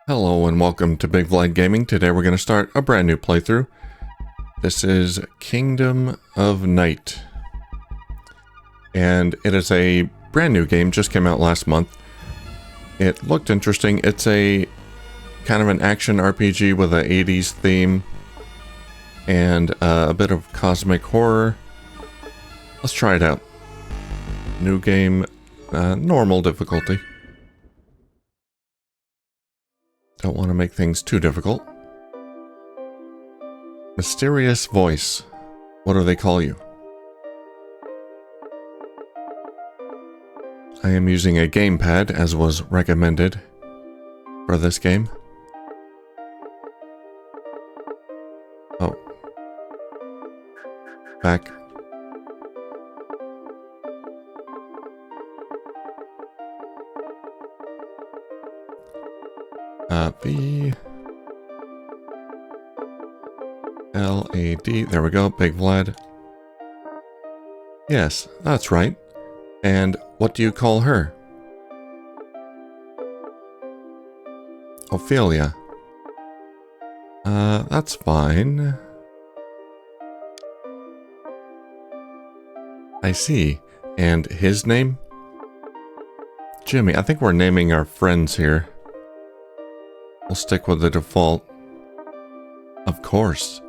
Hello and welcome to Big Vlad Gaming. Today we're going to start a brand new playthrough. This is Kingdom of Night. And it is a brand new game, just came out last month. It looked interesting. It's a kind of an action RPG with an 80s theme and a bit of cosmic horror. Let's try it out. New game, normal difficulty. Don't want to make things too difficult. Mysterious voice. What do they call you? I am using a gamepad, as was recommended for this game. Oh. Back. V L A D. There we go. Big Vlad. Yes, that's right. And what do you call her? Ophelia. That's fine. I see. And his name? Jimmy. I think we're naming our friends here. We'll stick with the default. Of course.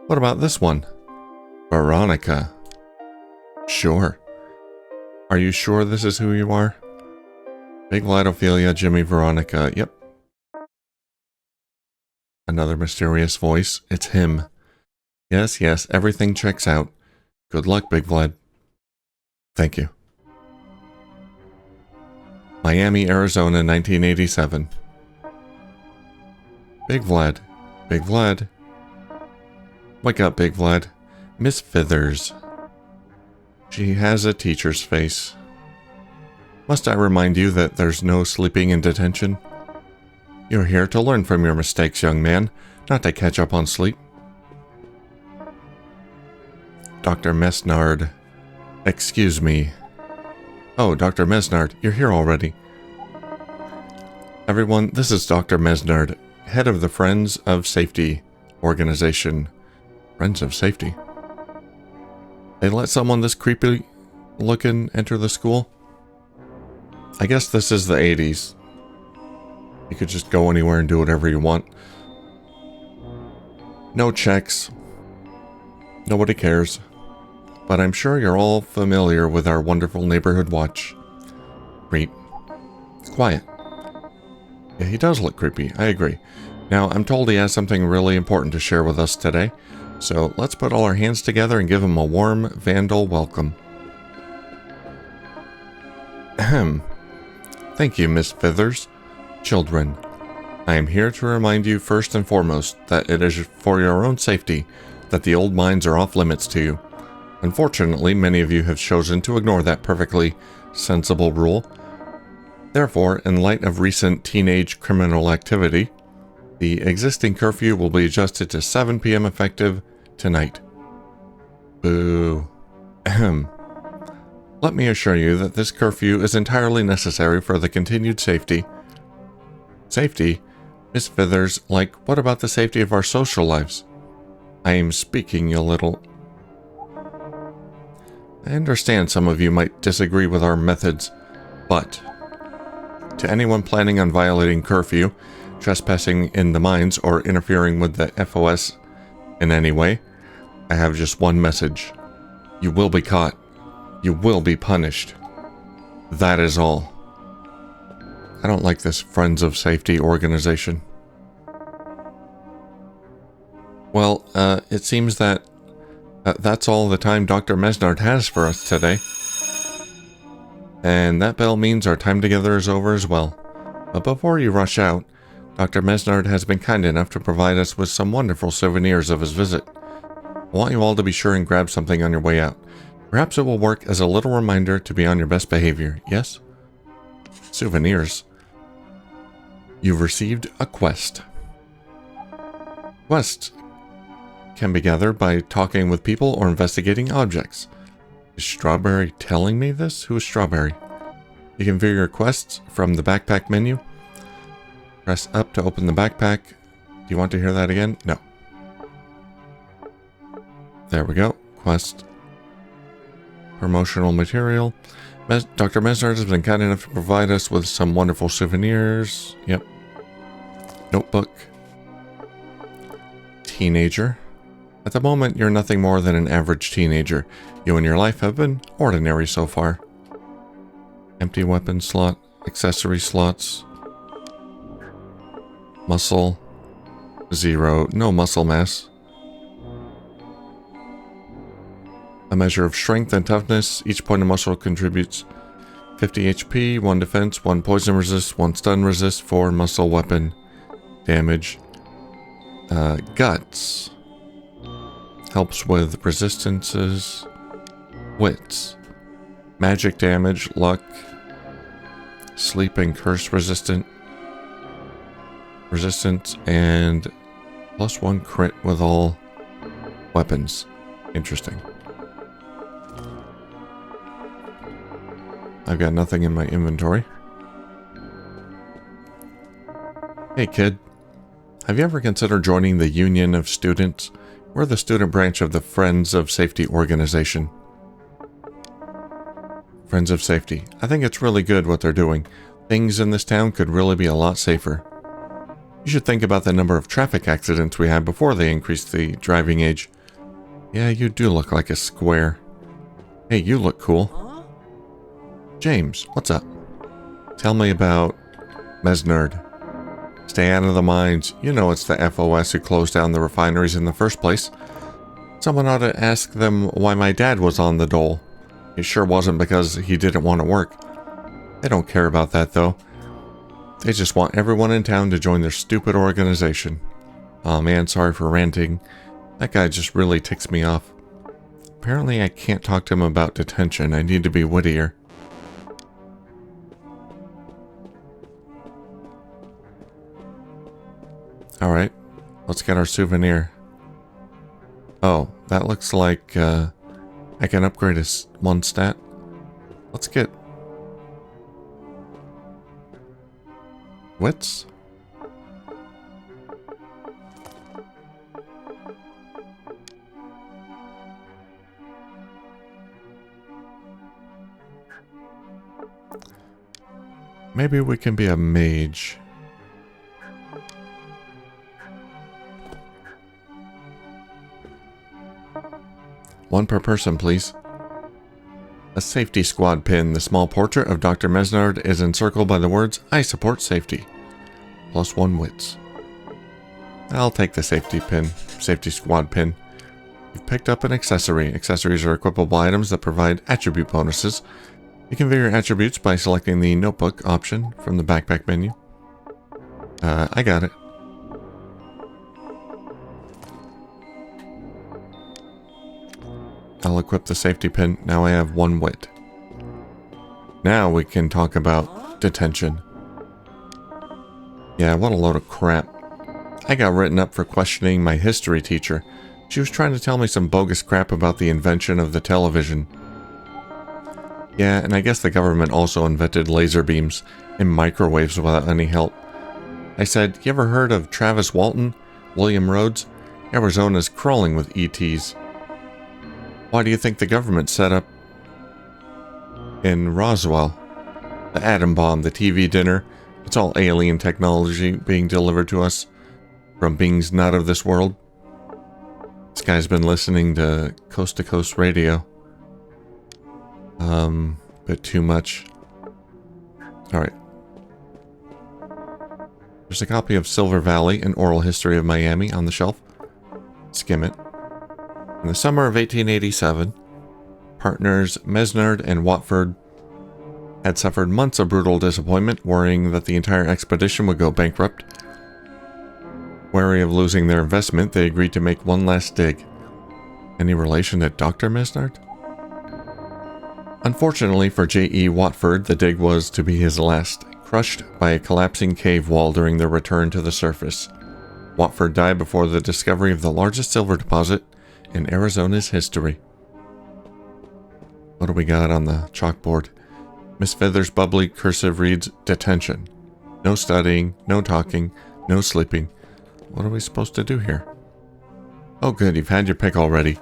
What about this one? Veronica. Sure. Are you sure this is who you are? Big Vlad, Ophelia, Jimmy, Veronica. Yep. Another mysterious voice. It's him. Yes, yes, everything checks out. Good luck, Big Vlad. Thank you. Miami, Arizona, 1987. Big Vlad. Big Vlad. Wake up, Big Vlad. Miss Fithers. She has a teacher's face. Must I remind you that there's no sleeping in detention? You're here to learn from your mistakes, young man, not to catch up on sleep. Dr. Mesnard. Excuse me. Oh, Dr. Mesnard, you're here already. Everyone, this is Dr. Mesnard, head of the Friends of Safety organization. Friends of Safety? They let someone this creepy looking enter the school? I guess this is the 80s. You could just go anywhere and do whatever you want. No checks. Nobody cares. But I'm sure you're all familiar with our wonderful neighborhood watch. Creep. Quiet. Yeah, he does look creepy. I agree. Now, I'm told he has something really important to share with us today. So let's put all our hands together and give him a warm Vandal welcome. Ahem. Thank you, Miss Fithers. Children, I am here to remind you first and foremost that it is for your own safety that the old mines are off limits to you. Unfortunately, many of you have chosen to ignore that perfectly sensible rule. Therefore, in light of recent teenage criminal activity, the existing curfew will be adjusted to 7 p.m. effective tonight. Boo. Ahem. Let me assure you that this curfew is entirely necessary for the continued safety. Safety? Miss Fithers, like, what about the safety of our social lives? I am speaking a little... I understand some of you might disagree with our methods, but to anyone planning on violating curfew, trespassing in the mines, or interfering with the FOS in any way, I have just one message. You will be caught. You will be punished. That is all. I don't like this Friends of Safety organization. Well, it seems that that's all the time Dr. Mesnard has for us today. And that bell means our time together is over as well. But before you rush out, Dr. Mesnard has been kind enough to provide us with some wonderful souvenirs of his visit. I want you all to be sure and grab something on your way out. Perhaps it will work as a little reminder to be on your best behavior, yes? Souvenirs. You've received a quest. Quests can be gathered by talking with people or investigating objects. Is Strawberry telling me this? Who is Strawberry? You can view your quests from the backpack menu. Press up to open the backpack. Do you want to hear that again? No. There we go. Quest. Promotional material. Dr. Mesnard has been kind enough to provide us with some wonderful souvenirs. Yep. Notebook. Teenager. At the moment, you're nothing more than an average teenager. You and your life have been ordinary so far. Empty weapon slot. Accessory slots. Muscle. 0. No muscle mass. A measure of strength and toughness. Each point of muscle contributes 50 HP, 1 defense, 1 poison resist, 1 stun resist, 4 muscle weapon damage. Guts. Helps with resistances. Wits. Magic damage, luck. Sleep and curse resistance, and +1 crit with all weapons. Interesting. I've got nothing in my inventory. Hey kid, have you ever considered joining the Union of Students? We're the student branch of the Friends of Safety organization. Friends of Safety. I think it's really good what they're doing. Things in this town could really be a lot safer. You should think about the number of traffic accidents we had before they increased the driving age. Yeah, you do look like a square. Hey, you look cool. James, what's up? Tell me about Mesnard. Stay out of the mines. You know it's the FOS who closed down the refineries in the first place. Someone ought to ask them why my dad was on the dole. It sure wasn't because he didn't want to work. They don't care about that, though. They just want everyone in town to join their stupid organization. Aw man, sorry for ranting. That guy just really ticks me off. Apparently I can't talk to him about detention. I need to be wittier. Alright, let's get our souvenir. Oh, that looks like I can upgrade his 1 stat. Let's get wits. Maybe we can be a mage. One per person, please. A safety squad pin. The small portrait of Dr. Mesnard is encircled by the words, "I support safety." +1 wits. I'll take the safety squad pin. You've picked up an accessory. Accessories are equipable items that provide attribute bonuses. You can view your attributes by selecting the notebook option from the backpack menu. I got it. I'll equip the safety pin. Now I have 1 wit. Now we can talk about detention. Yeah, what a load of crap. I got written up for questioning my history teacher. She was trying to tell me some bogus crap about the invention of the television. Yeah, and I guess the government also invented laser beams and microwaves without any help. I said, you ever heard of Travis Walton? William Rhodes? Arizona's crawling with ETs. Why do you think the government set up in Roswell? The atom bomb, the TV dinner, it's all alien technology being delivered to us from beings not of this world. This guy's been listening to coast radio. Bit too much. Alright. There's a copy of Silver Valley, an oral history of Miami on the shelf. Skim it. In the summer of 1887, partners Mesnard and Watford had suffered months of brutal disappointment, worrying that the entire expedition would go bankrupt. Wary of losing their investment, they agreed to make one last dig. Any relation to Dr. Mesnard? Unfortunately for J.E. Watford, the dig was to be his last, crushed by a collapsing cave wall during their return to the surface. Watford died before the discovery of the largest silver deposit in Arizona's history. What do we got on the chalkboard? Miss Feather's bubbly cursive reads, detention. No studying, no talking, no sleeping. What are we supposed to do here? Oh good, you've had your pick already.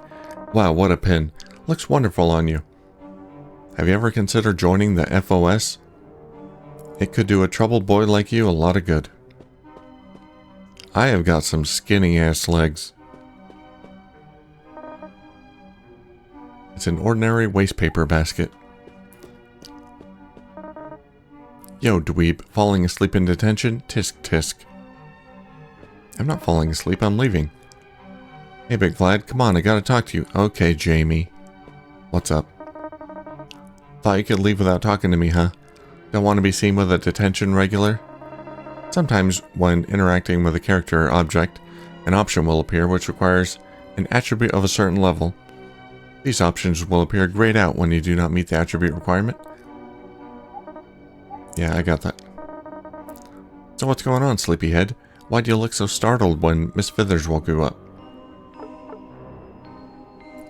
Wow, what a pin. Looks wonderful on you. Have you ever considered joining the FOS? It could do a troubled boy like you a lot of good. I have got some skinny ass legs. It's an ordinary wastepaper basket. Yo, dweeb, falling asleep in detention? Tisk tisk. I'm not falling asleep, I'm leaving. Hey, Big Vlad, come on, I gotta talk to you. Okay, Jamie. What's up? Thought you could leave without talking to me, huh? Don't want to be seen with a detention regular? Sometimes, when interacting with a character or object, an option will appear which requires an attribute of a certain level. These options will appear grayed out when you do not meet the attribute requirement. Yeah, I got that. So what's going on, sleepyhead? Why do you look so startled when Miss Fithers woke you up?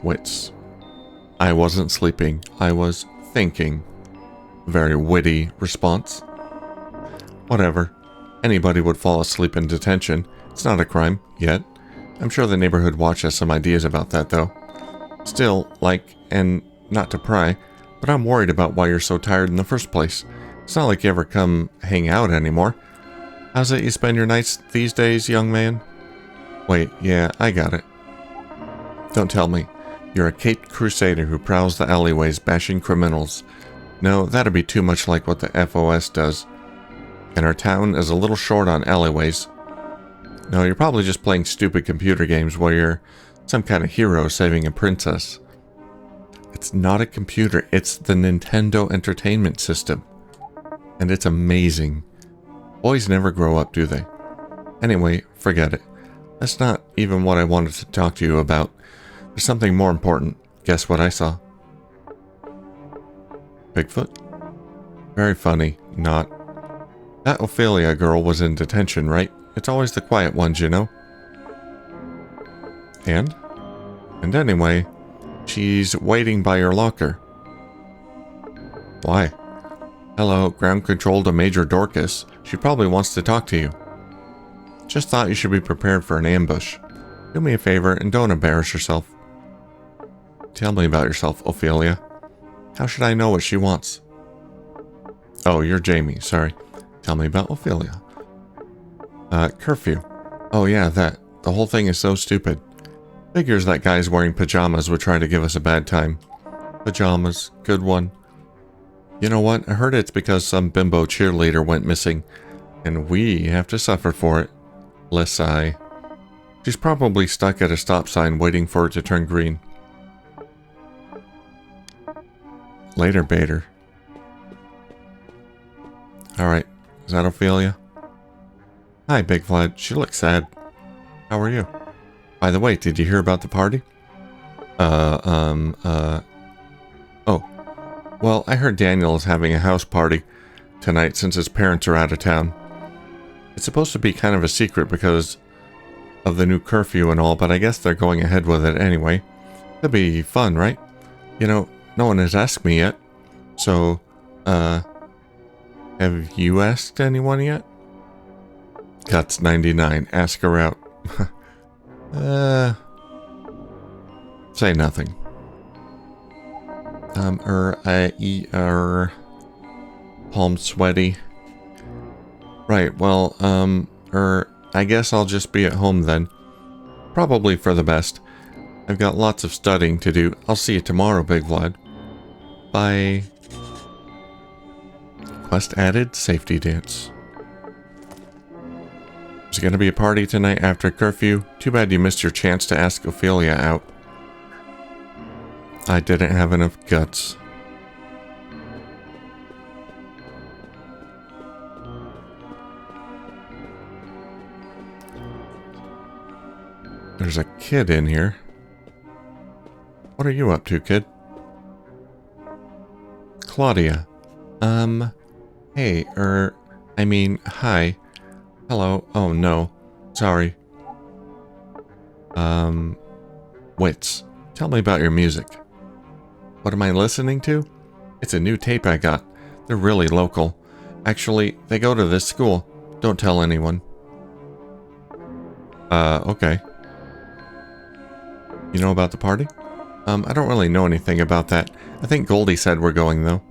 Wits. I wasn't sleeping. I was thinking. Very witty response. Whatever. Anybody would fall asleep in detention. It's not a crime, yet. I'm sure the neighborhood watch has some ideas about that, though. Still, and not to pry, but I'm worried about why you're so tired in the first place. It's not like you ever come hang out anymore. How's it you spend your nights these days, young man? Wait, yeah, I got it. Don't tell me. You're a caped crusader who prowls the alleyways bashing criminals. No, that'd be too much like what the FOS does. And our town is a little short on alleyways. No, you're probably just playing stupid computer games where you're some kind of hero saving a princess. It's not a computer, it's the Nintendo Entertainment System. And it's amazing. Boys never grow up, do they? Anyway, forget it. That's not even what I wanted to talk to you about. There's something more important. Guess what I saw? Bigfoot? Very funny. Not. That Ophelia girl was in detention, right? It's always the quiet ones, you know? And? And anyway, she's waiting by your locker. Why? Hello, ground control to Major Dorcas. She probably wants to talk to you. Just thought you should be prepared for an ambush. Do me a favor and don't embarrass yourself. Tell me about yourself, Ophelia. How should I know what she wants? Oh, you're Jamie, sorry. Tell me about Ophelia. Curfew. Oh yeah, that. The whole thing is so stupid. Figures that guys wearing pajamas would try to give us a bad time. Pajamas, good one. You know what? I heard it's because some bimbo cheerleader went missing, and we have to suffer for it. Less sigh. She's probably stuck at a stop sign waiting for it to turn green. Later, Bader. Alright, is that Ophelia? Hi, Big Vlad. She looks sad. How are you? By the way, did you hear about the party? Oh. Well, I heard Daniel is having a house party tonight since his parents are out of town. It's supposed to be kind of a secret because of the new curfew and all, but I guess they're going ahead with it anyway. It'll be fun, right? You know, no one has asked me yet. So, have you asked anyone yet? Guts 99, ask her out. Say nothing. Palm sweaty. Right, well, I guess I'll just be at home then. Probably for the best. I've got lots of studying to do. I'll see you tomorrow, Big Vlad. Bye. Quest added, safety dance. There's gonna be a party tonight after curfew. Too bad you missed your chance to ask Ophelia out. I didn't have enough guts. There's a kid in here. What are you up to, kid? Claudia. Hey, hi. Hello. Oh, no. Sorry. Wits. Tell me about your music. What am I listening to? It's a new tape I got. They're really local. Actually, they go to this school. Don't tell anyone. Okay. You know about the party? I don't really know anything about that. I think Goldie said we're going, though.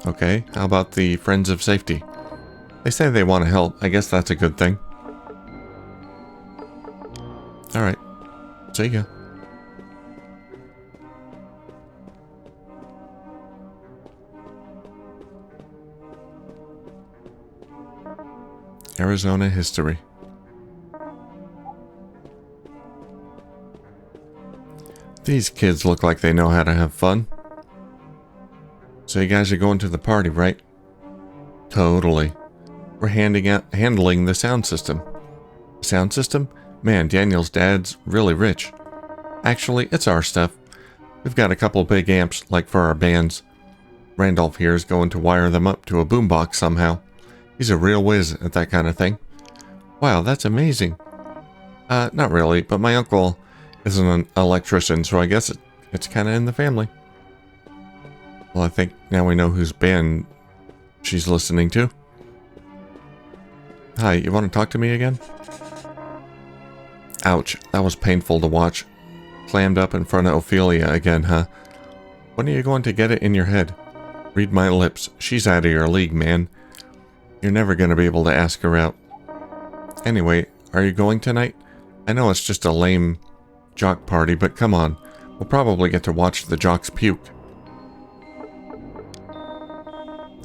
Okay, how about the Friends of Safety? They say they want to help. I guess that's a good thing. Alright. See ya. Arizona history. These kids look like they know how to have fun. So you guys are going to the party, right? Totally. We're handling the sound system. Sound system? Man, Daniel's dad's really rich. Actually, it's our stuff. We've got a couple big amps, like for our bands. Randolph here is going to wire them up to a boombox somehow. He's a real whiz at that kind of thing. Wow, that's amazing. Not really, but my uncle is an electrician, so I guess it's kind of in the family. Well, I think now we know whose band she's listening to. Hi, you want to talk to me again? Ouch, that was painful to watch. Clammed up in front of Ophelia again, huh? When are you going to get it in your head? Read my lips. She's out of your league, man. You're never going to be able to ask her out. Anyway, are you going tonight? I know it's just a lame jock party, but come on. We'll probably get to watch the jocks puke.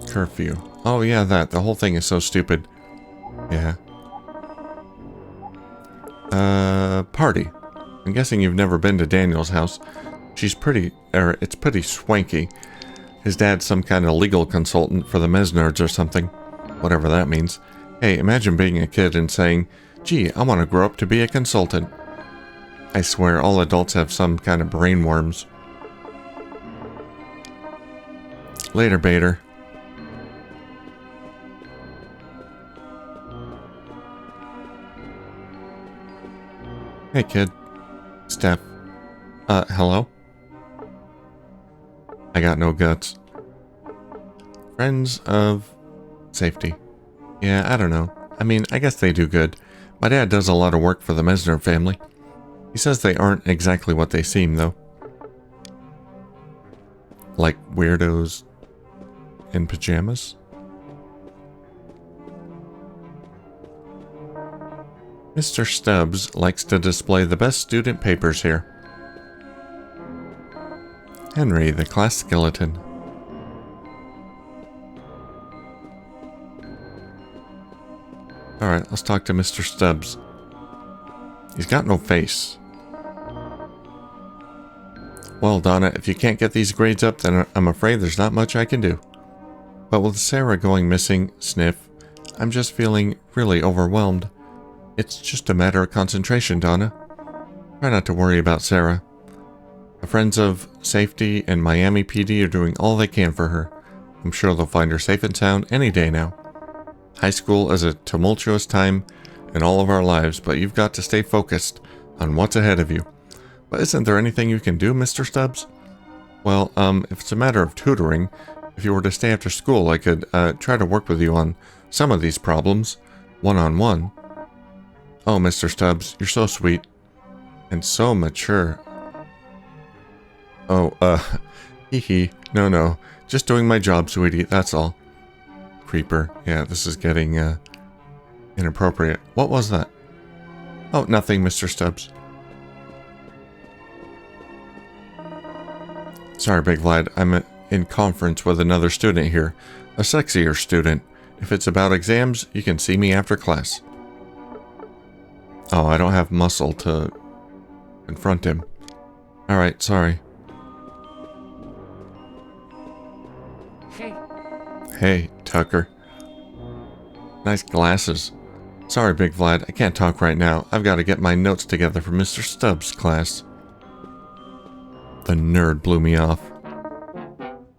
Curfew. Oh yeah, that. The whole thing is so stupid. Yeah. Party. I'm guessing you've never been to Daniel's house. It's pretty swanky. His dad's some kind of legal consultant for the Mesnards or something. Whatever that means. Hey, imagine being a kid and saying, gee, I want to grow up to be a consultant. I swear, all adults have some kind of brainworms. Later, Bader. Hey, kid. Steph. Hello? I got no guts. Friends of Safety. Yeah, I don't know. I mean, I guess they do good. My dad does a lot of work for the Mesner family. He says they aren't exactly what they seem, though. Like weirdos in pajamas? Mr. Stubbs likes to display the best student papers here. Henry, the class skeleton. Alright, let's talk to Mr. Stubbs. He's got no face. Well, Donna, if you can't get these grades up, then I'm afraid there's not much I can do. But with Sarah going missing, sniff, I'm just feeling really overwhelmed. It's just a matter of concentration, Donna. Try not to worry about Sarah. The Friends of Safety and Miami PD are doing all they can for her. I'm sure they'll find her safe and sound any day now. High school is a tumultuous time in all of our lives, but you've got to stay focused on what's ahead of you. But isn't there anything you can do, Mr. Stubbs? Well, if it's a matter of tutoring, if you were to stay after school, I could try to work with you on some of these problems, one-on-one. Oh, Mr. Stubbs, you're so sweet. And so mature. Oh, hee. No. Just doing my job, sweetie, that's all. Creeper. Yeah, this is getting, inappropriate. What was that? Oh, nothing, Mr. Stubbs. Sorry, Big Vlad. I'm in conference with another student here. A sexier student. If it's about exams, you can see me after class. Oh, I don't have muscle to confront him. Alright, sorry. Hey, Tucker. Nice glasses. Sorry, Big Vlad, I can't talk right now. I've got to get my notes together for Mr. Stubbs' class. The nerd blew me off.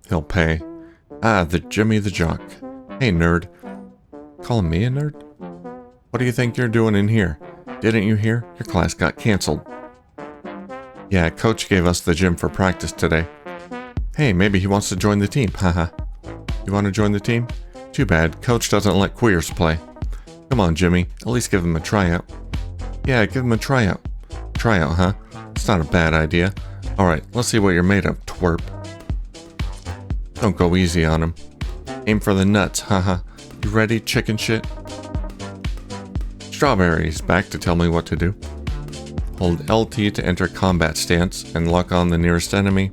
He'll pay. Ah, the Jimmy the Jock. Hey, nerd. Calling me a nerd? What do you think you're doing in here? Didn't you hear? Your class got canceled. Yeah, Coach gave us the gym for practice today. Hey, maybe he wants to join the team, haha. You want to join the team? Too bad, Coach doesn't let queers play. Come on, Jimmy, at least give him a tryout. Yeah, give him a tryout. Tryout, huh? It's not a bad idea. Alright, let's see what you're made of, twerp. Don't go easy on him. Aim for the nuts, haha. You ready, chicken shit? Strawberry's back to tell me what to do. Hold LT to enter combat stance and lock on the nearest enemy.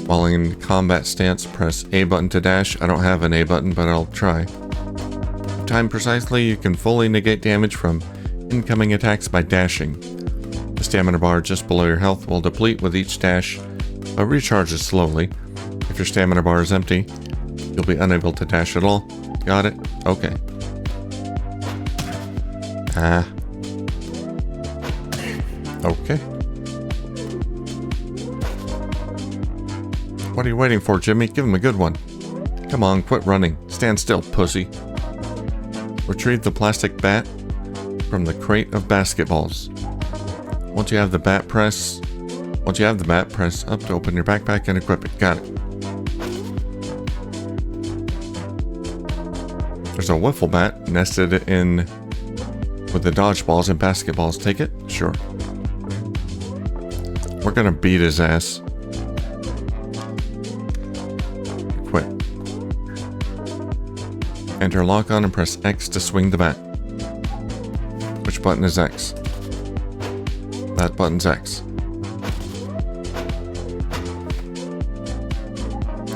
While in combat stance, press A button to dash. I don't have an A button, but I'll try. Timed precisely, you can fully negate damage from incoming attacks by dashing. The stamina bar just below your health will deplete with each dash, but recharges slowly. If your stamina bar is empty, you'll be unable to dash at all. Got it? Okay. Okay. What are you waiting for, Jimmy? Give him a good one. Come on, quit running. Stand still, pussy. Retrieve the plastic bat from the crate of basketballs. Once you have the bat, press up to open your backpack and equip it. Got it. There's a wiffle bat nested in with the dodgeballs and basketballs. Take it? Sure. We're gonna beat his ass. Quit. Enter lock on and press X to swing the bat. Which button is X? That button's X.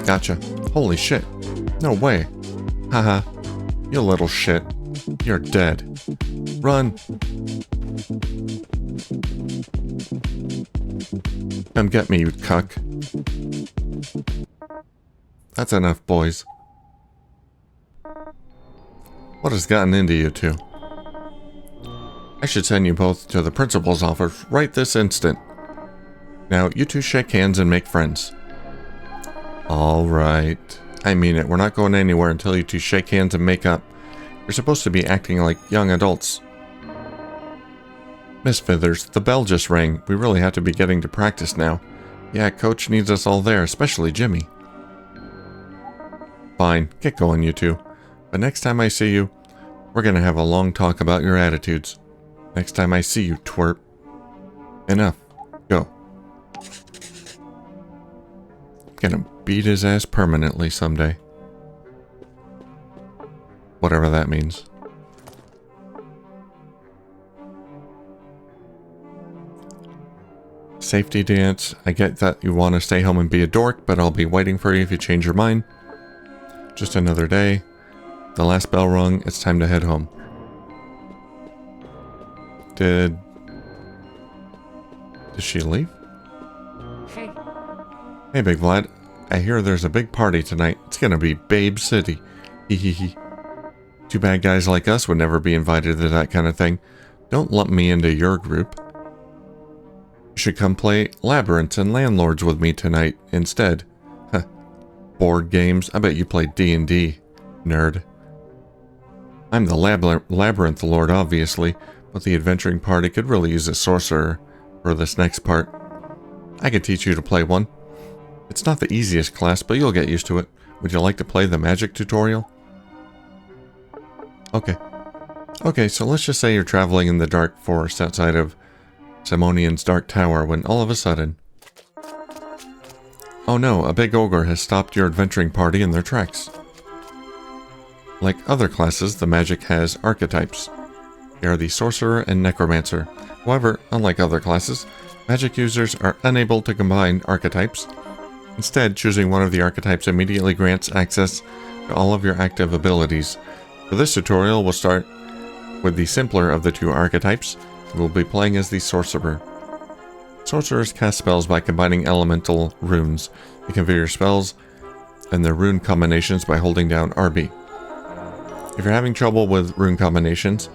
Gotcha. Holy shit. No way. Haha. You little shit. You're dead. Run. Come get me, you cuck. That's enough, boys. What has gotten into you two? I should send you both to the principal's office right this instant. Now, you two shake hands and make friends. Alright. I mean it. We're not going anywhere until you two shake hands and make up. You're supposed to be acting like young adults. Miss Fithers, the bell just rang. We really have to be getting to practice now. Yeah, Coach needs us all there, especially Jimmy. Fine. Get going, you two. But next time I see you, we're gonna have a long talk about your attitudes. Next time I see you, twerp. Enough. Go. Gonna beat his ass permanently someday. Whatever that means. Safety dance. I get that you want to stay home and be a dork, but I'll be waiting for you if you change your mind. Just another day. The last bell rung. It's time to head home. Did she leave? Hey. Hey, Big Vlad. I hear there's a big party tonight. It's gonna be Babe City. Hehehe. Too bad guys like us would never be invited to that kind of thing. Don't lump me into your group. You should come play Labyrinths and Landlords with me tonight instead. Huh. Board games? I bet you play D&D, nerd. I'm the Labyrinth Lord, obviously, but the adventuring party could really use a sorcerer for this next part. I could teach you to play one. It's not the easiest class, but you'll get used to it. Would you like to play the magic tutorial? Okay. Okay, so let's just say you're traveling in the dark forest outside of Simonian's Dark Tower when all of a sudden... Oh no, a big ogre has stopped your adventuring party in their tracks. Like other classes, the magic has archetypes. They are the Sorcerer and Necromancer. However, unlike other classes, magic users are unable to combine archetypes. Instead, choosing one of the archetypes immediately grants access to all of your active abilities. For this tutorial, we'll start with the simpler of the two archetypes. We'll be playing as the Sorcerer. Sorcerers cast spells by combining elemental runes. You can view your spells and their rune combinations by holding down RB. If you're having trouble with rune combinations,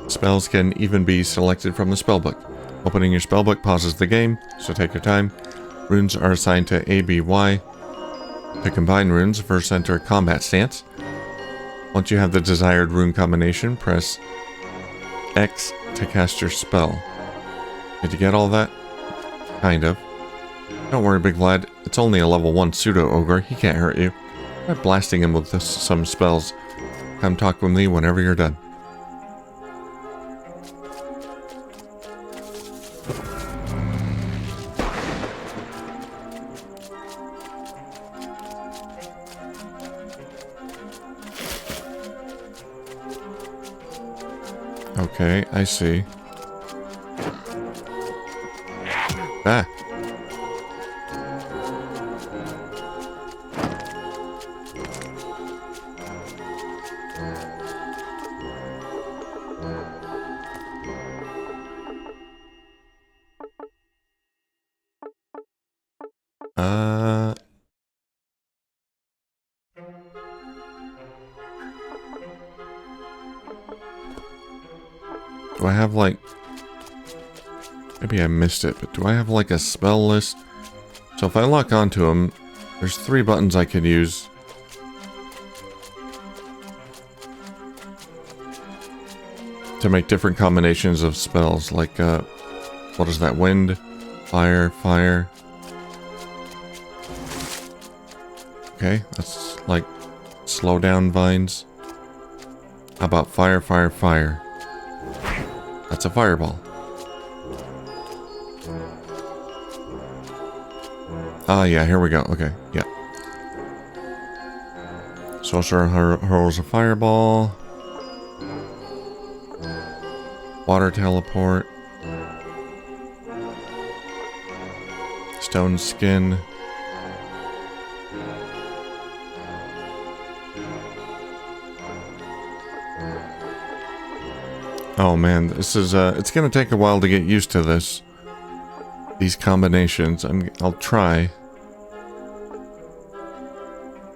spells can even be selected from the spellbook. Opening your spellbook pauses the game, so take your time. Runes are assigned to A, B, Y. To combine runes, first enter combat stance. Once you have the desired rune combination, press X to cast your spell. Did you get all that? Kind of. Don't worry, Big Vlad. It's only a level 1 pseudo-ogre. He can't hurt you. Try blasting him with some spells. Come talk with me whenever you're done. Okay, I see. Ah. Do I have like... Maybe I missed it, but do I have like a spell list? So if I lock onto them, there's 3 buttons I could use. To make different combinations of spells, like, what is that? Wind, fire, fire. Okay, that's like slow down vines. How about fire, fire, fire? That's a fireball. Ah, yeah, here we go. Okay, yeah. Sorcerer hurls a fireball. Water teleport. Stone skin. Oh man, this is it's gonna take a while to get used to this. These combinations. I'll try.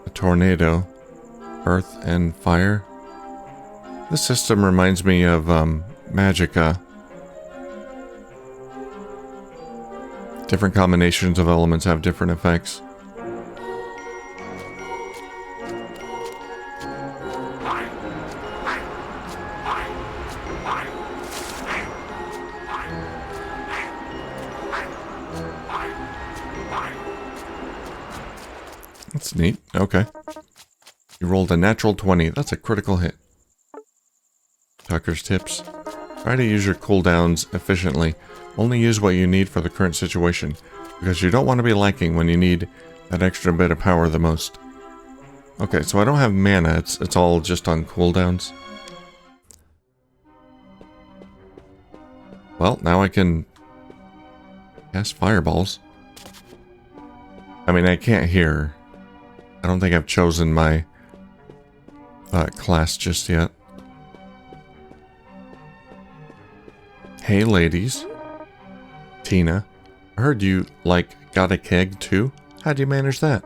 A tornado, earth and fire. This system reminds me of Magicka. Different combinations of elements have different effects. That's neat. Okay. You rolled a natural 20. That's a critical hit. Tucker's tips. Try to use your cooldowns efficiently. Only use what you need for the current situation, because you don't want to be lacking when you need that extra bit of power the most. Okay, so I don't have mana. It's all just on cooldowns. Well, now I can cast fireballs. I mean, I can't hear. I don't think I've chosen my class just yet. Hey ladies. Tina, I heard you, got a keg too? How'd you manage that?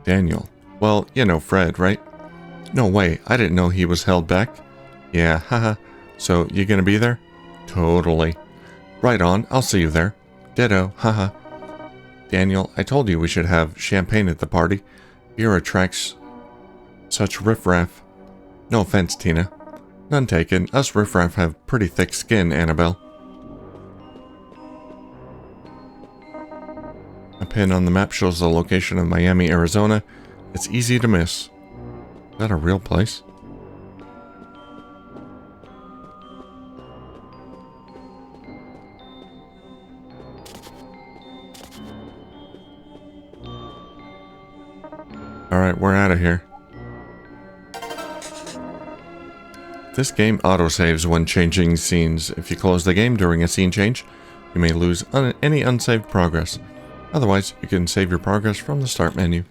Daniel, well, you know Fred, right? No way, I didn't know he was held back. Yeah, haha. So, you gonna be there? Totally. Right on, I'll see you there. Ditto, haha. Daniel, I told you we should have champagne at the party. Beer attracts such riffraff. No offense, Tina. None taken. Us riffraff have pretty thick skin, Annabelle. A pin on the map shows the location of Miami, Arizona. It's easy to miss. Is that a real place? Alright, we're out of here. This game autosaves when changing scenes. If you close the game during a scene change, you may lose any unsaved progress. Otherwise, you can save your progress from the start menu.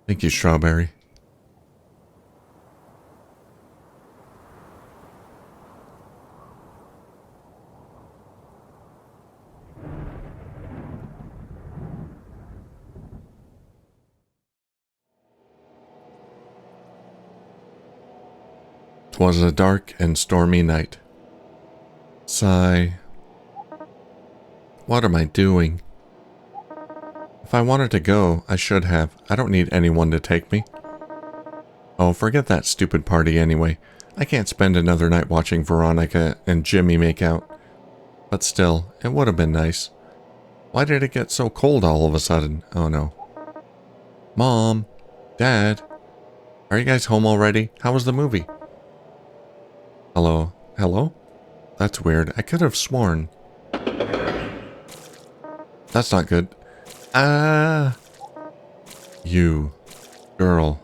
Thank you, Strawberry. Was a dark and stormy night. Sigh. What am I doing? If I wanted to go, I should have. I don't need anyone to take me. Oh, forget that stupid party anyway. I can't spend another night watching Veronica and Jimmy make out. But still, it would have been nice. Why did it get so cold all of a sudden? Oh no. Mom, Dad, are you guys home already? How was the movie? Hello? Hello? That's weird. I could have sworn. That's not good. Ah! You, girl.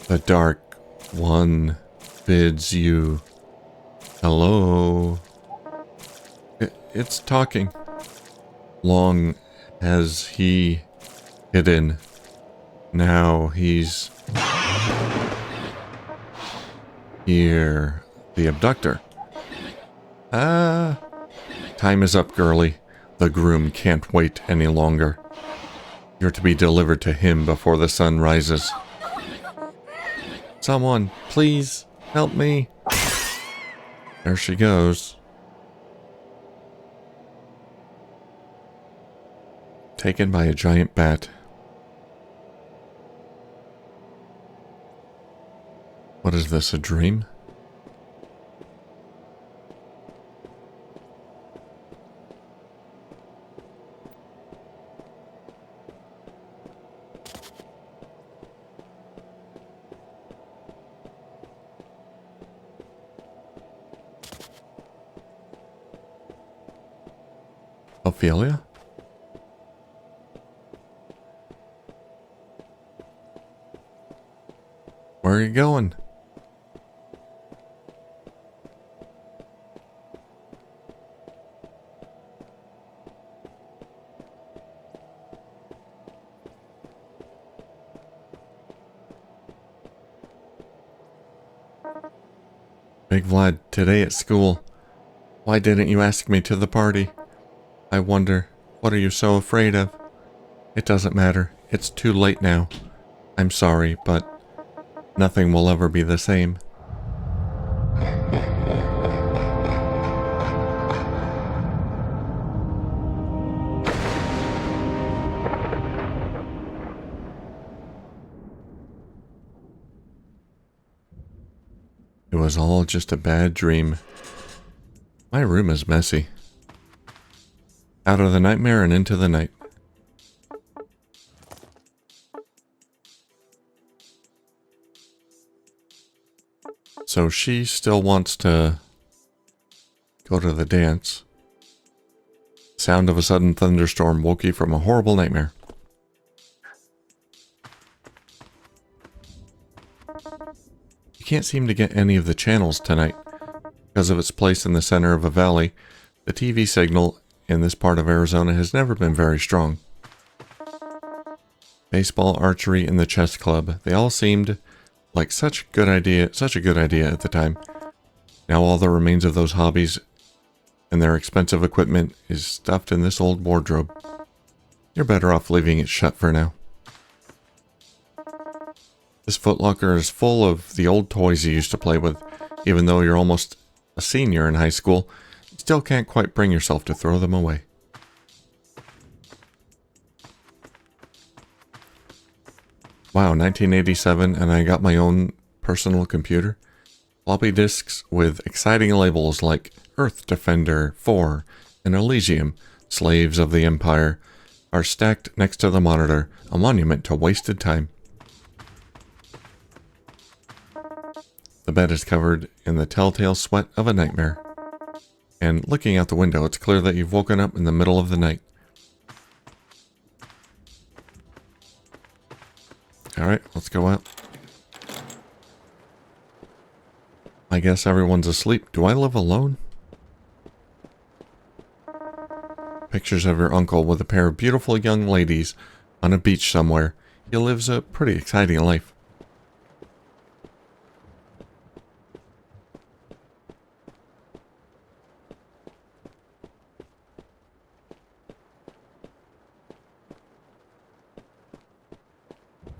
The dark one bids you. Hello? It's talking. Long has he hidden. Now he's here. The abductor. Ah. Time is up, girlie. The groom can't wait any longer. You're to be delivered to him before the sun rises. Someone, please, help me. There she goes. Taken by a giant bat. What is this, a dream? Ophelia? Where are you going? Big Vlad, today at school. Why didn't you ask me to the party? I wonder, what are you so afraid of? It doesn't matter. It's too late now. I'm sorry, but nothing will ever be the same. It was all just a bad dream. My room is messy. Out of the nightmare and into the night. So she still wants to go to the dance. Sound of a sudden thunderstorm woke you from a horrible nightmare. You can't seem to get any of the channels tonight. Because of its place in the center of a valley, the TV signal in this part of Arizona has never been very strong. Baseball, archery, and the chess club, they all seemed like such a good idea at the time. Now all that remains of those hobbies and their expensive equipment is stuffed in this old wardrobe. You're better off leaving it shut for now. This footlocker is full of the old toys you used to play with. Even though you're almost a senior in high school, you still can't quite bring yourself to throw them away. Wow, 1987, and I got my own personal computer. Floppy disks with exciting labels like Earth Defender 4 and Elysium, Slaves of the Empire, are stacked next to the monitor, a monument to wasted time. The bed is covered in the telltale sweat of a nightmare. And looking out the window, it's clear that you've woken up in the middle of the night. Alright, let's go out. I guess everyone's asleep. Do I live alone? Pictures of your uncle with a pair of beautiful young ladies on a beach somewhere. He lives a pretty exciting life.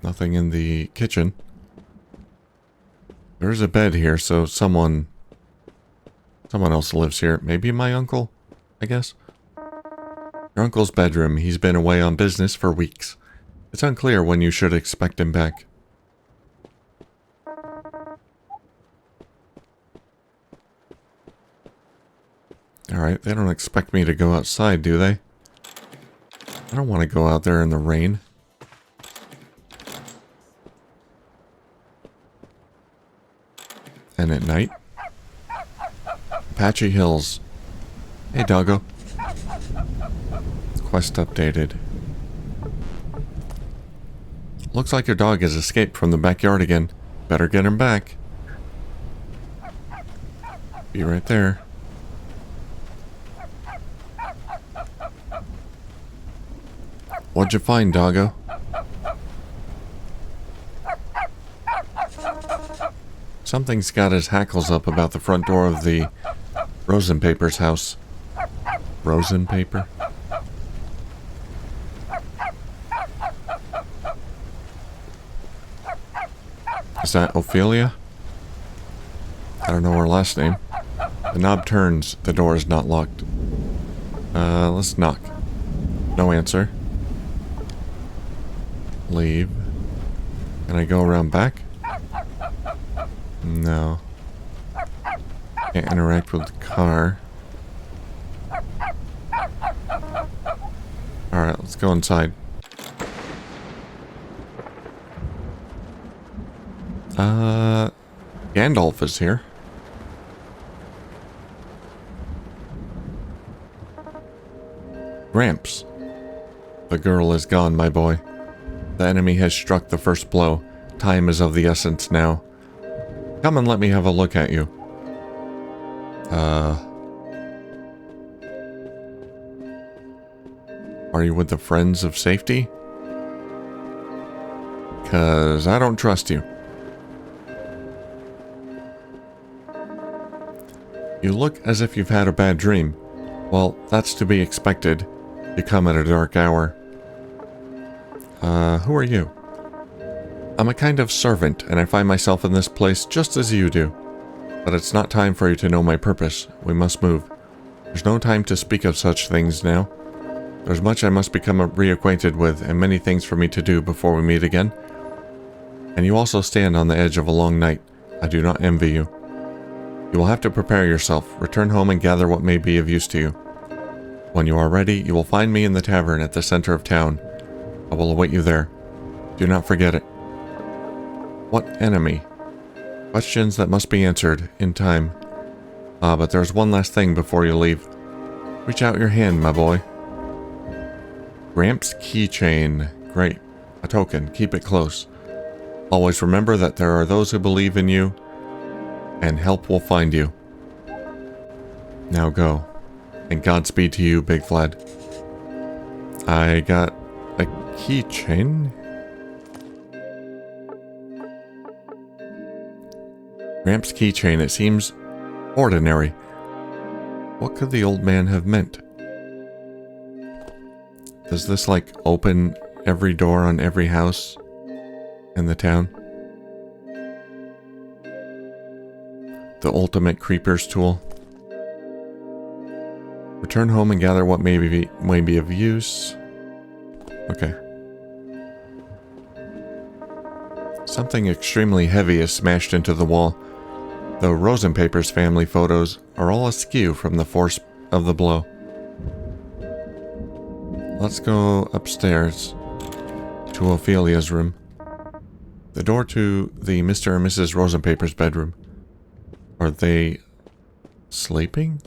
Nothing in the kitchen. There's a bed here, so someone else lives here. Maybe my uncle, I guess. Your uncle's bedroom. He's been away on business for weeks. It's unclear when you should expect him back. Alright, they don't expect me to go outside, do they? I don't want to go out there in the rain. And at night? Apache Hills. Hey, doggo. Quest updated. Looks like your dog has escaped from the backyard again. Better get him back. Be right there. What'd you find, doggo? Something's got his hackles up about the front door of the Rosenpaper's house. Rosenpaper? Is that Ophelia? I don't know her last name. The knob turns. The door is not locked. Let's knock. No answer. Leave. Can I go around back? No. Can't interact with the car. Alright, let's go inside. Gandalf is here. Gramps. The girl is gone, my boy. The enemy has struck the first blow. Time is of the essence now. Come and let me have a look at you. Are you with the Friends of Safety? 'Cause I don't trust you. You look as if you've had a bad dream. Well, that's to be expected. You come at a dark hour. Who are you? I'm a kind of servant, and I find myself in this place just as you do. But it's not time for you to know my purpose. We must move. There's no time to speak of such things now. There's much I must become reacquainted with, and many things for me to do before we meet again. And you also stand on the edge of a long night. I do not envy you. You will have to prepare yourself, return home and gather what may be of use to you. When you are ready, you will find me in the tavern at the center of town. I will await you there. Do not forget it. What enemy? Questions that must be answered in time. But there's one last thing before you leave. Reach out your hand, my boy. Gramps keychain. Great. A token. Keep it close. Always remember that there are those who believe in you, and help will find you. Now go. And Godspeed to you, Big Vlad. I got a keychain. Gramps keychain. It seems ordinary. What could the old man have meant? Does this, like, open every door on every house in the town? The ultimate creeper's tool. Return home and gather what may be of use. Okay. Something extremely heavy is smashed into the wall. The Rosenpaper's family photos are all askew from the force of the blow. Let's go upstairs to Ophelia's room. The door to the Mr. and Mrs. Rosenpaper's bedroom. Are they sleeping?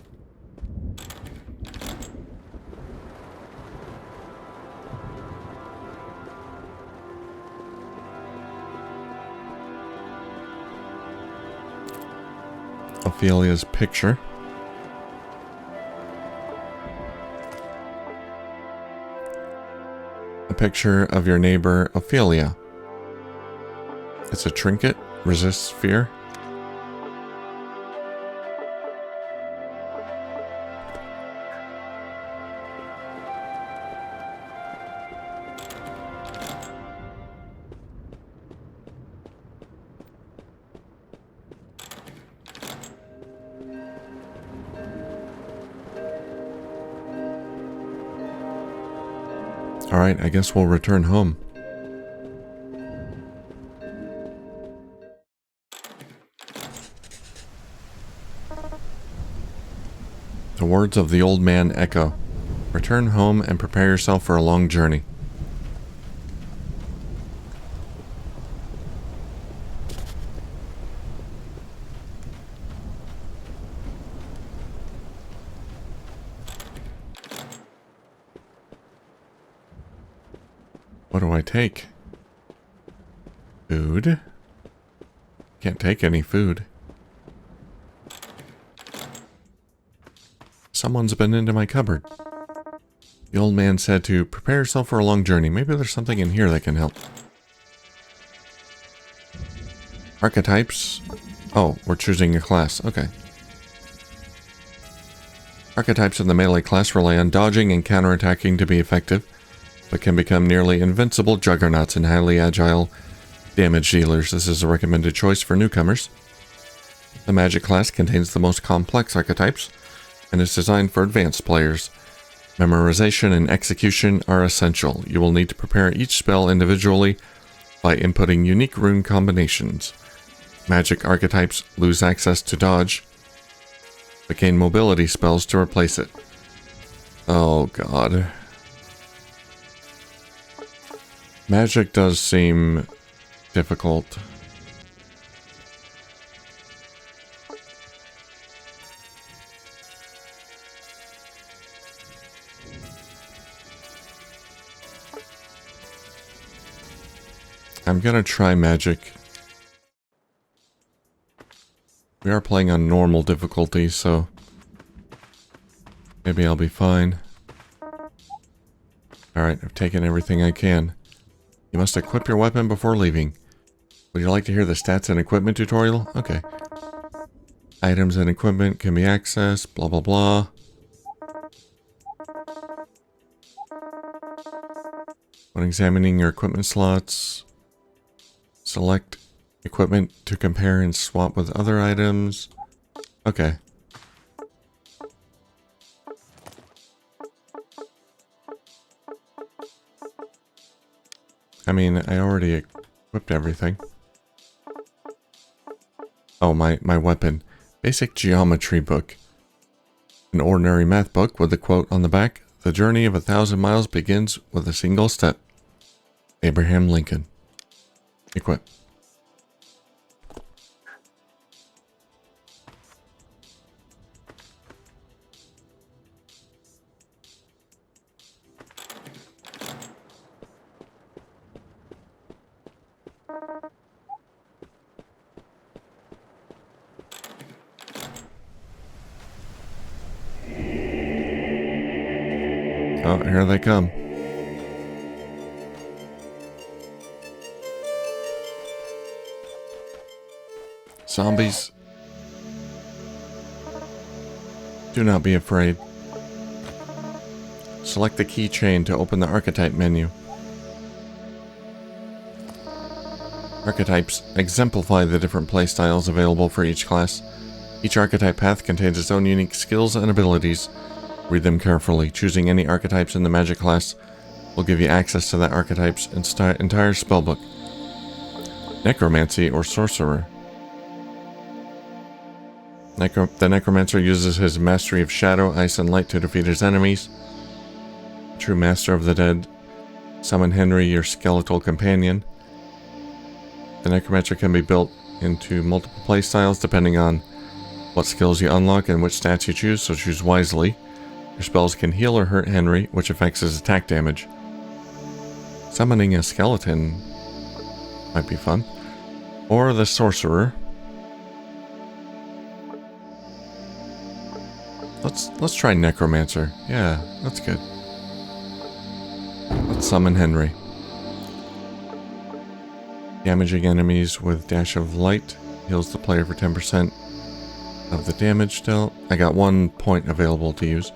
Ophelia's picture. A picture of your neighbor, Ophelia. It's a trinket, resists fear. Alright, I guess we'll return home. The words of the old man echo. Return home and prepare yourself for a long journey. What do I take? Food? Can't take any food. Someone's been into my cupboard. The old man said to prepare yourself for a long journey. Maybe there's something in here that can help. Archetypes. Oh, we're choosing a class. Okay. Archetypes in the melee class rely on dodging and counterattacking to be effective, but can become nearly invincible juggernauts and highly agile damage dealers. This is a recommended choice for newcomers. The magic class contains the most complex archetypes and is designed for advanced players. Memorization and execution are essential. You will need to prepare each spell individually by inputting unique rune combinations. Magic archetypes lose access to dodge, but gain mobility spells to replace it. Oh god. Magic does seem difficult. I'm gonna try magic. We are playing on normal difficulty, so maybe I'll be fine. Alright, I've taken everything I can. You must equip your weapon before leaving. Would you like to hear the stats and equipment tutorial? Okay. Items and equipment can be accessed, blah blah blah. When examining your equipment slots, select equipment to compare and swap with other items. Okay. I mean, I already equipped everything. Oh, my weapon. Basic geometry book. An ordinary math book with a quote on the back. The journey of 1,000 miles begins with a single step. Abraham Lincoln. Equip. Oh, here they come. Zombies. Do not be afraid. Select the keychain to open the archetype menu. Archetypes exemplify the different playstyles available for each class. Each archetype path contains its own unique skills and abilities. Read them carefully. Choosing any archetypes in the magic class will give you access to that archetype's entire spellbook. Necromancy or sorcerer. The necromancer uses his mastery of shadow, ice, and light to defeat his enemies. True master of the dead. Summon Henry, your skeletal companion. The necromancer can be built into multiple playstyles depending on what skills you unlock and which stats you choose, so choose wisely. Your spells can heal or hurt Henry, which affects his attack damage. Summoning a skeleton might be fun. Or the sorcerer. Let's try necromancer. Yeah, that's good. Let's summon Henry. Damaging enemies with dash of light heals the player for 10% of the damage dealt. I got 1 point available to use.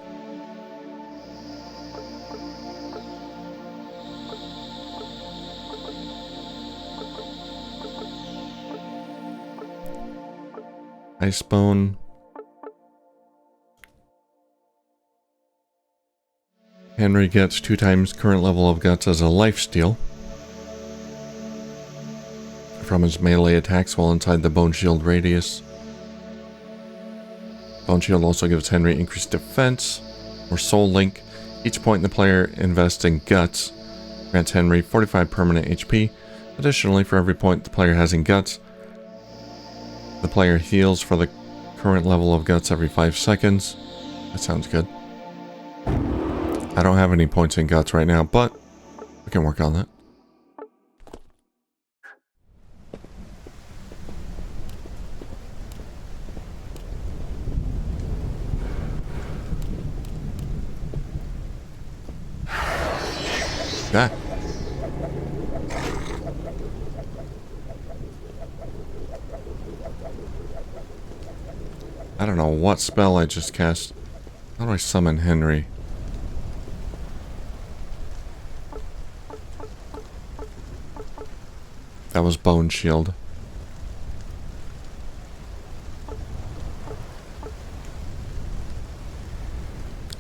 Icebone. Henry gets 2 times current level of guts as a lifesteal from his melee attacks while inside the bone shield radius. Bone Shield also gives Henry increased defense or soul link. Each point the player invests in guts grants Henry 45 permanent HP. Additionally, for every point the player has in guts, the player heals for the current level of guts every 5 seconds. That sounds good. I don't have any points in guts right now, but we can work on that. Ah. I don't know what spell I just cast. How do I summon Henry? That was Bone Shield.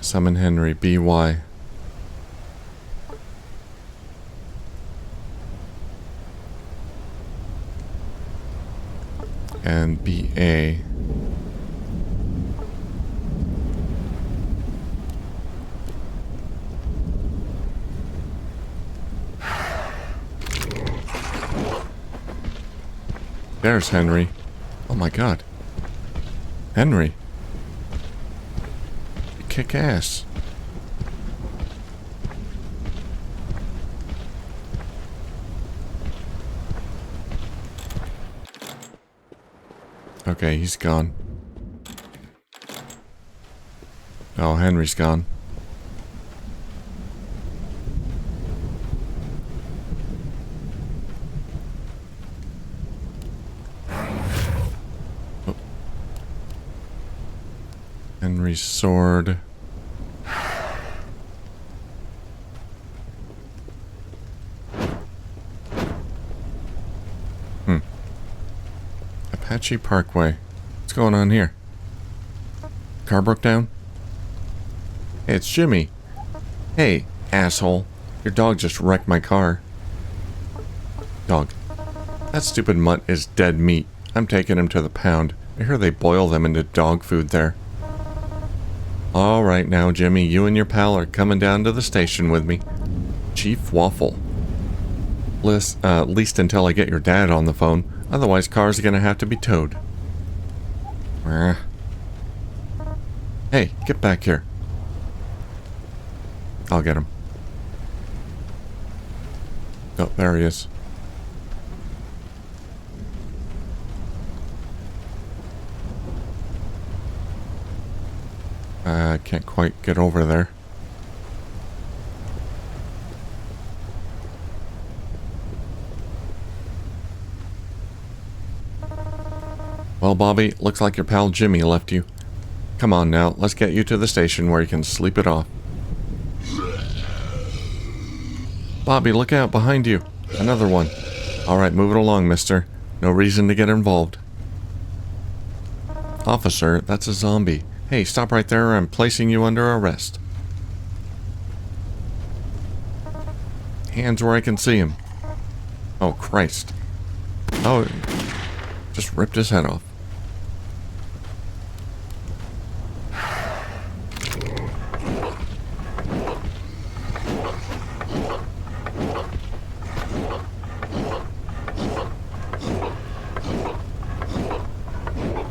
Summon Henry, BY. And BA. There's Henry. Oh my god. Henry. You kick ass. Okay, he's gone. Oh, Henry's gone. Oh. Henry's sword. Apache Parkway. What's going on here? Car broke down? Hey, it's Jimmy. Hey, asshole. Your dog just wrecked my car. Dog. That stupid mutt is dead meat. I'm taking him to the pound. I hear they boil them into dog food there. Alright now, Jimmy. You and your pal are coming down to the station with me. Chief Waffle. At least until I get your dad on the phone. Otherwise, cars are gonna have to be towed. Hey, get back here. I'll get him. Oh, there he is. I can't quite get over there. Well, Bobby, looks like your pal Jimmy left you. Come on now, let's get you to the station where you can sleep it off. Bobby, look out behind you. Another one. Alright, move it along, mister. No reason to get involved. Officer, that's a zombie. Hey, stop right there, I'm placing you under arrest. Hands where I can see him. Oh, Christ. Oh, just ripped his head off.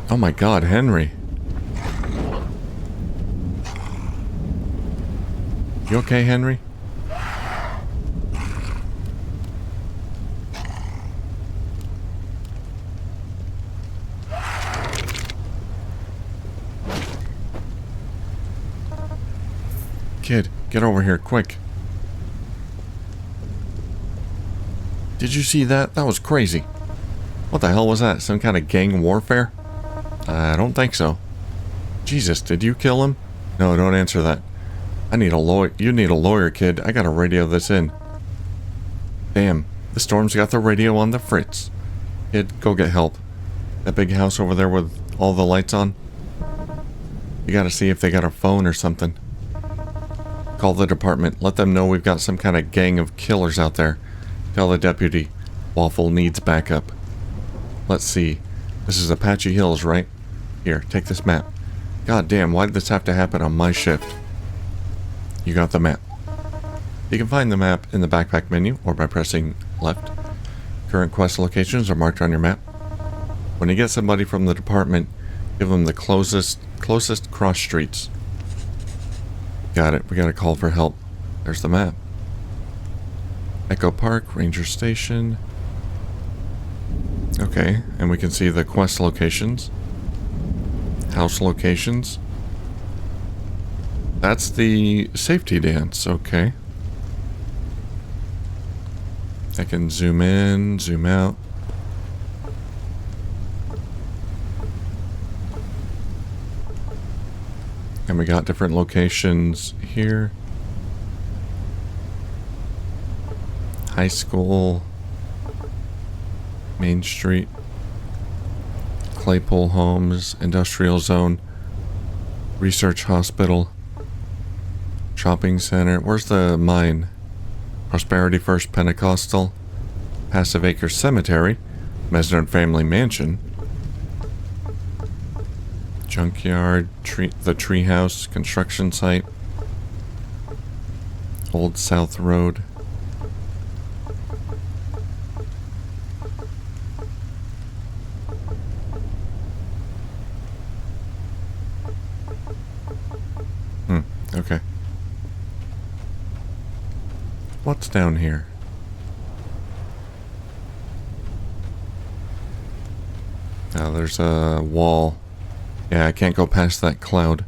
Oh my god, Henry. You okay, Henry? Kid, get over here, quick. Did you see that? That was crazy. What the hell was that? Some kind of gang warfare? I don't think so. Jesus, did you kill him? No, don't answer that. I need a lawyer. You need a lawyer, kid. I gotta radio this in. Damn, the storm's got the radio on the fritz. Kid, go get help. That big house over there with all the lights on? You gotta see if they got a phone or something. Call the department. Let them know we've got some kind of gang of killers out there. Tell the deputy. Waffle needs backup. Let's see. This is Apache Hills, right? Here, take this map. God damn, why did this have to happen on my shift? You got the map. You can find the map in the backpack menu or by pressing left. Current quest locations are marked on your map. When you get somebody from the department, give them the closest cross streets. Got it. We got a call for help. There's the map. Echo Park, Ranger Station. Okay, and we can see the quest locations. House locations. That's the safety dance. Okay. I can zoom in, zoom out. And we got different locations here. High school. Main Street. Claypole Homes. Industrial Zone. Research Hospital. Shopping Center. Where's the mine? Prosperity First Pentecostal. Passive Acres Cemetery. Mesnard Family Mansion. Junkyard, the treehouse, construction site, Old South Road. Okay. What's down here? Oh, there's a wall. Yeah, I can't go past that cloud.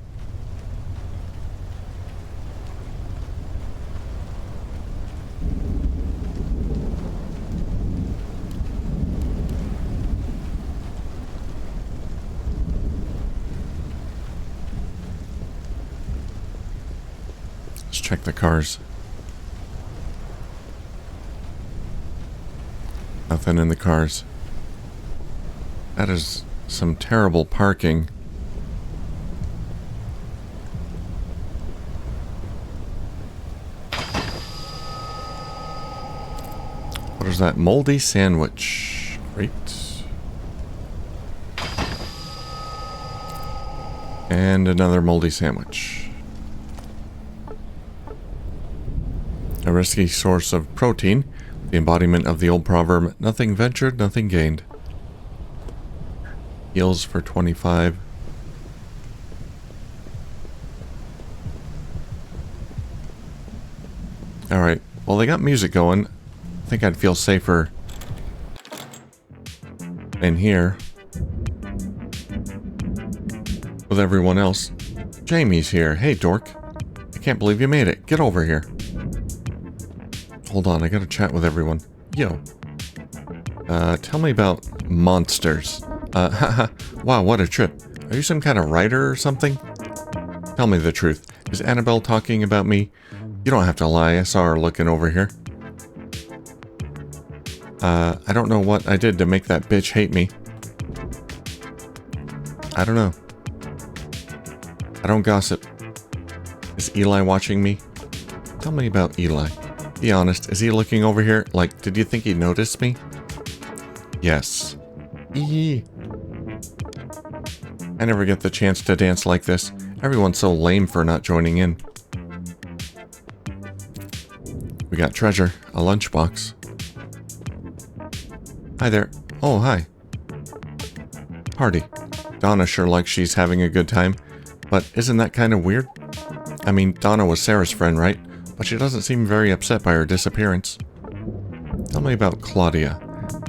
Let's check the cars. Nothing in the cars. That is some terrible parking. What is that? Moldy sandwich. Great. And another moldy sandwich. A risky source of protein. The embodiment of the old proverb, nothing ventured, nothing gained. Heals for 25. Alright, well they got music going. I think I'd feel safer in here with everyone else. Jamie's here. Hey, dork. I can't believe you made it. Get over here. Hold on, I gotta chat with everyone. Yo. Tell me about monsters. Haha. Wow, what a trip. Are you some kind of writer or something? Tell me the truth. Is Annabelle talking about me? You don't have to lie. I saw her looking over here. I don't know what I did to make that bitch hate me. I don't know. I don't gossip. Is Eli watching me? Tell me about Eli. Be honest, is he looking over here? Like, did you think he noticed me? Yes. Eee. I never get the chance to dance like this. Everyone's so lame for not joining in. We got treasure, a lunchbox. Hi there. Oh, hi. Party. Donna sure likes she's having a good time, but isn't that kind of weird? I mean, Donna was Sarah's friend, right? But she doesn't seem very upset by her disappearance. Tell me about Claudia.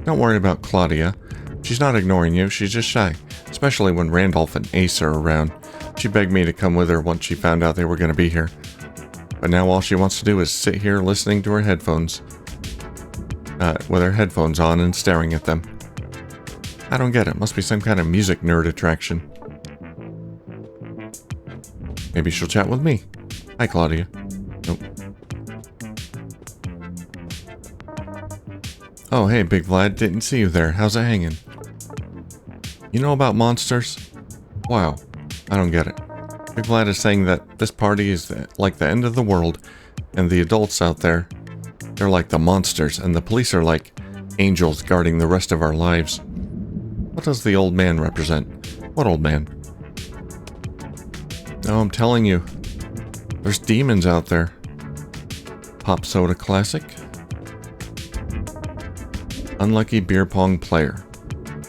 Don't worry about Claudia. She's not ignoring you, she's just shy. Especially when Randolph and Ace are around. She begged me to come with her once she found out they were going to be here. But now all she wants to do is sit here listening to her headphones. With her headphones on and staring at them. I don't get it. Must be some kind of music nerd attraction. Maybe she'll chat with me. Hi, Claudia. Nope. Oh, hey, Big Vlad. Didn't see you there. How's it hanging? You know about monsters? Wow. I don't get it. Big Vlad is saying that this party is like the end of the world, and the adults out there, they're like the monsters, and the police are like angels guarding the rest of our lives. What does the old man represent? What old man? No, I'm telling you. There's demons out there. Pop Soda Classic. Unlucky beer pong player.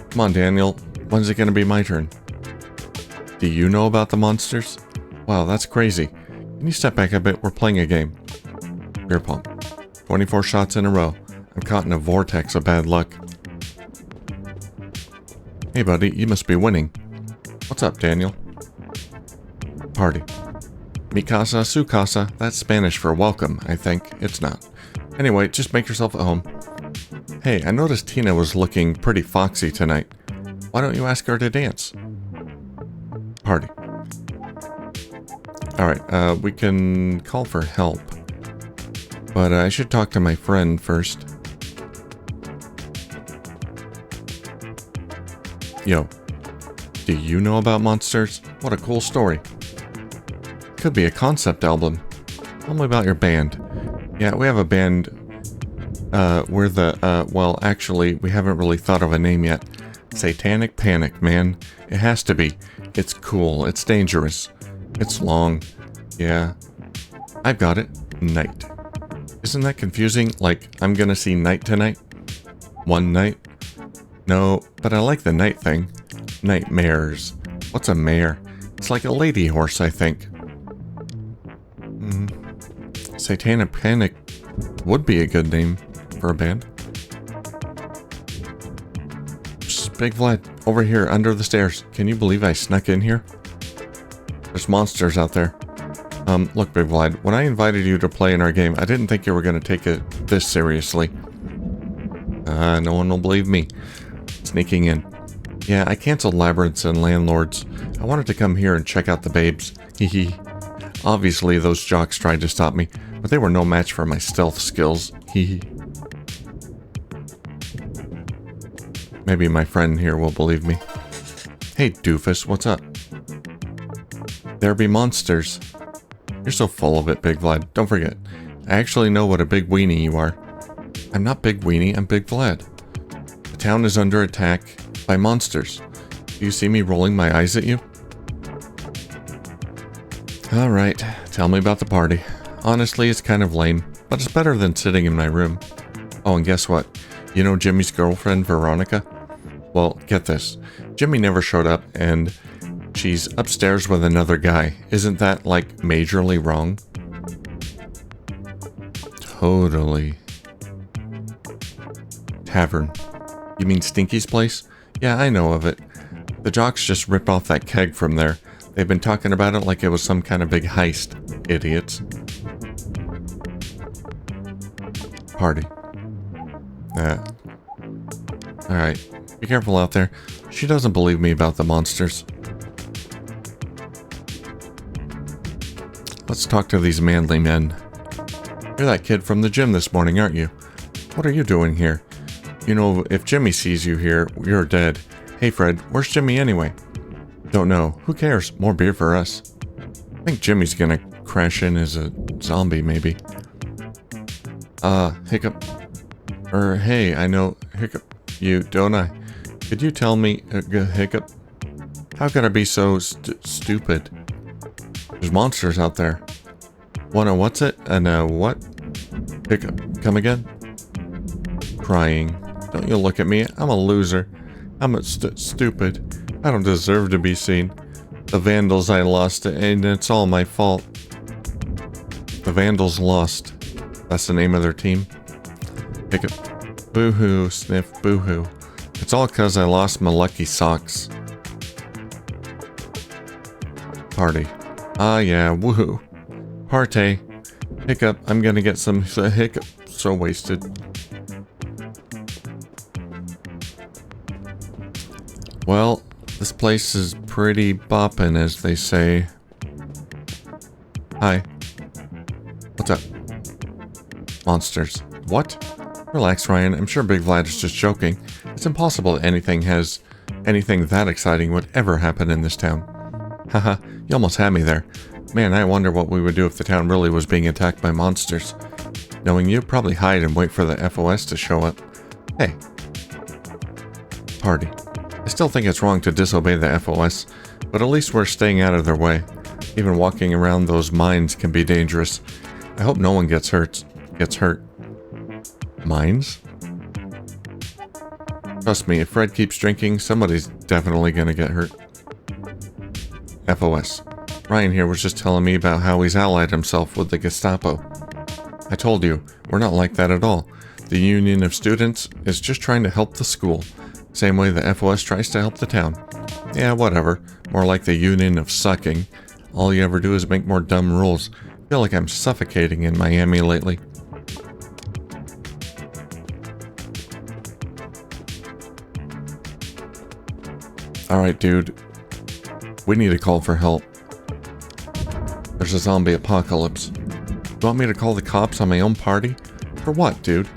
Come on, Daniel. When's it gonna be my turn? Do you know about the monsters? Wow, that's crazy. Can you step back a bit? We're playing a game. Beer pong. 24 shots in a row. I'm caught in a vortex of bad luck. Hey, buddy, you must be winning. What's up, Daniel? Party. Mi casa, su casa. That's Spanish for welcome, I think. It's not. Anyway, just make yourself at home. Hey, I noticed Tina was looking pretty foxy tonight. Why don't you ask her to dance? Party. Alright, we can call for help. But I should talk to my friend first. Yo, do you know about monsters? What a cool story. Could be a concept album. Tell me about your band. Yeah, we have a band. We're the, well, actually, we haven't really thought of a name yet. Satanic Panic, man. It has to be. It's cool. It's dangerous. It's long. Yeah. I've got it. Night. Isn't that confusing? Like, I'm gonna see night tonight? One night? No, but I like the night thing. Nightmares. What's a mare? It's like a lady horse, I think. Satanic Panic would be a good name for a band. Psst, Big Vlad, over here, under the stairs. Can you believe I snuck in here? There's monsters out there. Look, Big Vlad, when I invited you to play in our game, I didn't think you were going to take it this seriously. No one will believe me. Sneaking in. Yeah, I canceled Labyrinths and Landlords. I wanted to come here and check out the babes. Hehe. Obviously, those jocks tried to stop me, but they were no match for my stealth skills. Hehe. Maybe my friend here will believe me. Hey, doofus, what's up? There be monsters. You're so full of it, Big Vlad. Don't forget. I actually know what a big weenie you are. I'm not Big Weenie, I'm Big Vlad. The town is under attack by monsters. Do you see me rolling my eyes at you? Alright, tell me about the party. Honestly, it's kind of lame, but it's better than sitting in my room. Oh, and guess what? You know Jimmy's girlfriend, Veronica? Well, get this. Jimmy never showed up, and she's upstairs with another guy. Isn't that, like, majorly wrong? Totally. Tavern. You mean Stinky's place? Yeah, I know of it. The jocks just ripped off that keg from there. They've been talking about it like it was some kind of big heist. Idiots. Party. Alright. Be careful out there. She doesn't believe me about the monsters. Let's talk to these manly men. You're that kid from the gym this morning, aren't you? What are you doing here? You know, if Jimmy sees you here, you're dead. Hey Fred, where's Jimmy anyway? Don't know. Who cares? More beer for us. I think Jimmy's gonna crash in as a zombie, maybe. Hiccup. Hey, I know Hiccup you, don't I? Could you tell me, Hiccup? How could I be so stupid? There's monsters out there. Wanna what's it? What? Hiccup. Come again? Crying. Don't you look at me. I'm a loser. I'm stupid. I don't deserve to be seen. The Vandals I lost, and it's all my fault. The Vandals lost. That's the name of their team. Hiccup. Boo-hoo, sniff, boo-hoo. It's all 'cause I lost my lucky socks. Party. Ah yeah, woohoo. Party. Hiccup, I'm gonna get some hiccup. So wasted. Well, this place is pretty boppin', as they say. Hi. What's up? Monsters. What? Relax, Ryan. I'm sure Big Vlad is just joking. It's impossible that anything that exciting would ever happen in this town. Haha, you almost had me there. Man, I wonder what we would do if the town really was being attacked by monsters. Knowing you, probably hide and wait for the FOS to show up. Hey. Party. I still think it's wrong to disobey the FOS, but at least we're staying out of their way. Even walking around those mines can be dangerous. I hope no one gets hurt. Mines? Trust me, if Fred keeps drinking, somebody's definitely gonna get hurt. FOS. Ryan here was just telling me about how he's allied himself with the Gestapo. I told you, we're not like that at all. The Union of Students is just trying to help the school. Same way the FOS tries to help the town. Yeah, whatever. More like the Union of Sucking. All you ever do is make more dumb rules. I feel like I'm suffocating in Miami lately. Alright, dude. We need to call for help. There's a zombie apocalypse. You want me to call the cops on my own party? For what, dude?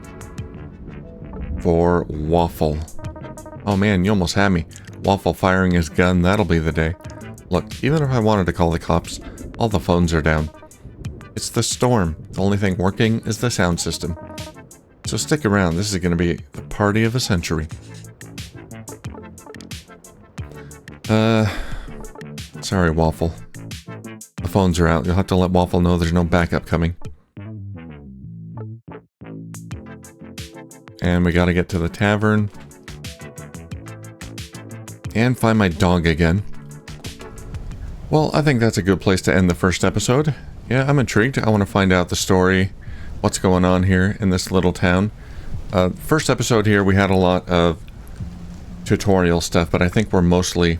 For Waffle. Oh man, you almost had me. Waffle firing his gun, that'll be the day. Look, even if I wanted to call the cops, all the phones are down. It's the storm. The only thing working is the sound system. So stick around, this is going to be the party of a century. Sorry, Waffle. The phones are out. You'll have to let Waffle know there's no backup coming. And we gotta get to the tavern. And find my dog again. Well, I think that's a good place to end the first episode. Yeah, I'm intrigued. I want to find out the story. What's going on here in this little town. First episode here, we had a lot of tutorial stuff, but I think we're mostly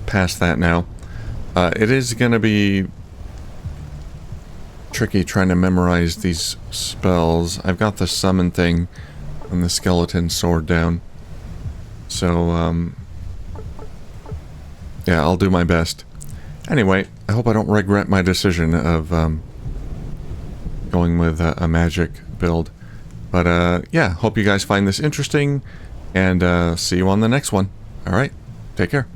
past that now. It is going to be tricky trying to memorize these spells. I've got the summon thing and the skeleton sword down. So, yeah, I'll do my best. Anyway, I hope I don't regret my decision of going with a magic build. But, yeah, hope you guys find this interesting, and see you on the next one. Alright, take care.